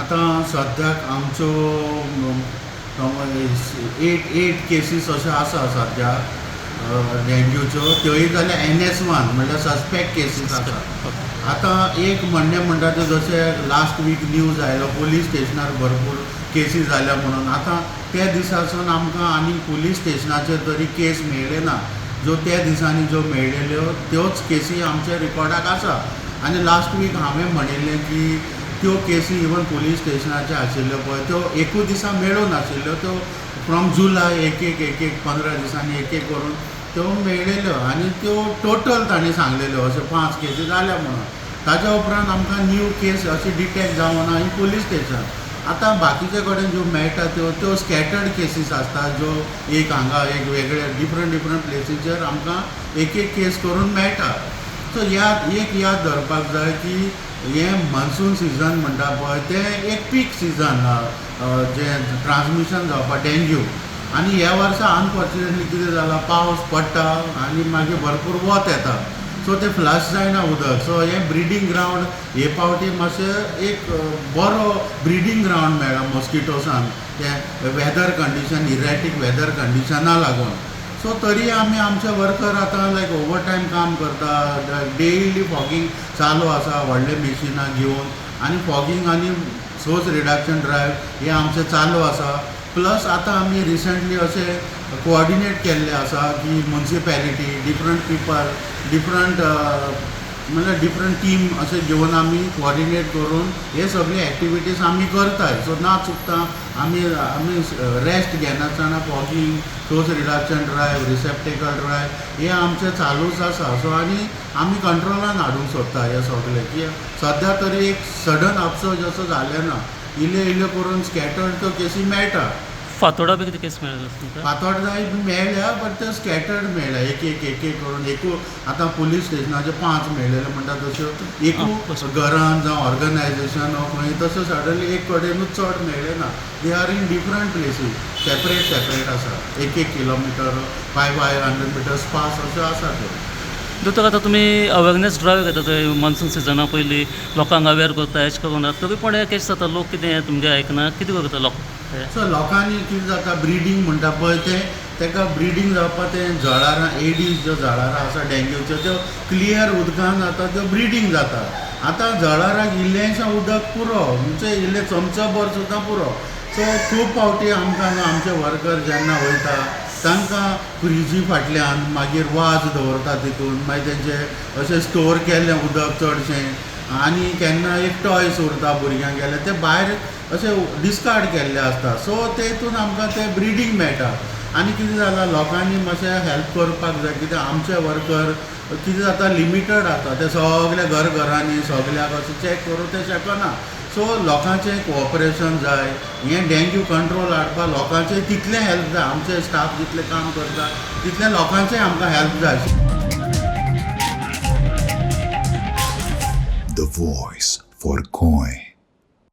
आतां सद्याक आमच्यो 8 केसीस अशो आसा सद्याक डेंग्यूच्यो, त्योय जाल्यार NS1 म्हणल्यार सस्पेक्ट केसीस आसा. आतां एक म्हणटा तें जशें लास्ट वीक न्यूज आयलो पुलीस स्टेशनार भरपूर केसी जाल्या म्हणून. आतां त्या दिसासून आमकां आनी पुलीस स्टेशनाचेर तरी केस मेळ्ळे ना. ज्यो त्या दिसांनी ज्यो मेळिल्ल्यो त्योच केसी आमच्या रिकॉर्डाक आसा. आनी लास्ट वीक हांवें म्हणिल्लें की त्यो केसी इवन पुलीस स्टेशनाच्यो आशिल्ल्यो पळय त्यो एकूच दिसा मेळूं नाशिल्ल्यो, त्यो फ्रॉम जुलय एक 15 दिसांनी एक करून त्यो मेळिल्ल्यो आनी त्यो टोटल तांणी सांगलेल्यो अश्यो 5 केसी जाल्या म्हणून. ताच्या उपरांत आमकां न्यू केस अशी डिटेक्ट जावना इन पुलीस स्टेशन. आतां बाकीचे कडेन ज्यो मेळटा त्यो स्कॅटर्ड केसीस आसता, ज्यो एक हांगा एक वेगळे डिफरंट प्लेसीचेर आमकां एक केस करून मेळटा. सो एक याद धरपाक जाय की हें मान्सून सिजन म्हणटा पळय तें एक पीक सिजन जें ट्रान्समिशन जावपा डेंग्यू. आनी ह्या वर्सा अनफॉर्च्युनेटली कितें जालां, पावस पडटा आनी मागीर भरपूर वत येता, सो तें फ्लश जायना उदक. सो हें ब्रिडींग ग्रावंड हे फावटी मातशें एक बरो ब्रिडींग ग्रावंड मेळ्ळा मॉस्किटोसान, तें वेदर कंडिशन इरेटीक वेदर कंडिशना लागून. सो तरी आमी आमचे वर्कर आतां लायक ओवरटायम काम करता, डेली फॉगींग चालू आसा व्हडले मेशिनां घेवन, आनी फॉगींग आनी सोर्स रिडक्शन ड्रायव हे आमचे चालू आसा. प्लस आतां आमी रिसंटली अशें कोऑर्डिनेट केल्ले आसा की म्युनिसिपॅलिटी डिफरंट पिपल म्हणल्यार डिफरंट टीम अशें घेवन आमी कोऑर्डिनेट करून हे सगळे एक्टिविटीज आमी करताय. सो ना चुकता आमी रेस्ट घेनासतना fogging, source reduction drive, receptacle drive हे आमचे चालूच आसा. सो आनी आमी कंट्रोलान हाडूंक सोदता हे सगळे, की सद्या तरी एक सडन अपसर्ज असो जालें ना. इल्ल्यो करून स्कॅटर्ड त्यो केसी मेळटा. फातोडा बी कितें केस मेळ्ळो तुमकां? फातोर्डाय मेळ्ळ्या, बट ते स्कॅटर्ड मेळ्ळ्या एक करून. आतां पुलीस स्टेशनाचे 5 मेळिल्ले म्हणटा तश्यो एकू घरान जावं ऑर्गनायजेशन खंय तसो सडनली एक कडेनूच चड मेळ्ळे ना. They are in different places, separate आसा. 1 किलोमिटर 500 मिटर्स पास अशें आसा त्यो. दोतोर आतां तुमी अवेरनेस ड्रायव घेता थंय मान्सून सिजना पयलीं लोकांक अवेर करता हेच करून, तरी पण हे केस जाता लोक कितें तुमगे आयकना, कितें करता लोक? सो लोकांनी कितें जाता, ब्रिडींग म्हणटा पळय तेका ब्रिडींग जावपा तें जळारां एडीज ज्यो जळारां आसा डेंग्यूच्यो त्यो क्लियर उदकान जाता, त्यो ब्रिडींग जाता. आतां जळाराक इल्लेंशें उदक पुरो, म्हणजे इल्लें चमचभर सुद्दां पुरो. सो खूब फावटी आमकां आमचे वर्कर जेन्ना वयता तांकां फ्रिजी फाटल्यान मागीर वाज दवरता तितून, मागीर तेंचें अशें स्टोर केल्लें उदक चडशें, आनी केन्ना एक टॉयस उरता भुरग्यांक गेले ते भायर अशें डिस्कार्ड केल्ले आसता. सो तेतून आमकां तें ब्रिडींग मेळटा. आनी कितें जालां, लोकांनी मातशें हेल्प करपाक जाय, कित्याक आमचे वर्कर कितें जाता लिमिटेड आसता, ते सगळे घरांनी सगल्याक अशें चॅक करूं तें शकना. सो लोकांचें कोऑपरेशन जाय. हें डेंग्यू कंट्रोल हाडपाक लोकांचें तितलें हेल्प जाय. आमचे स्टाफ जितलें काम करता तितलें लोकांचें आमकां हेल्प जाय. The voice for Goy.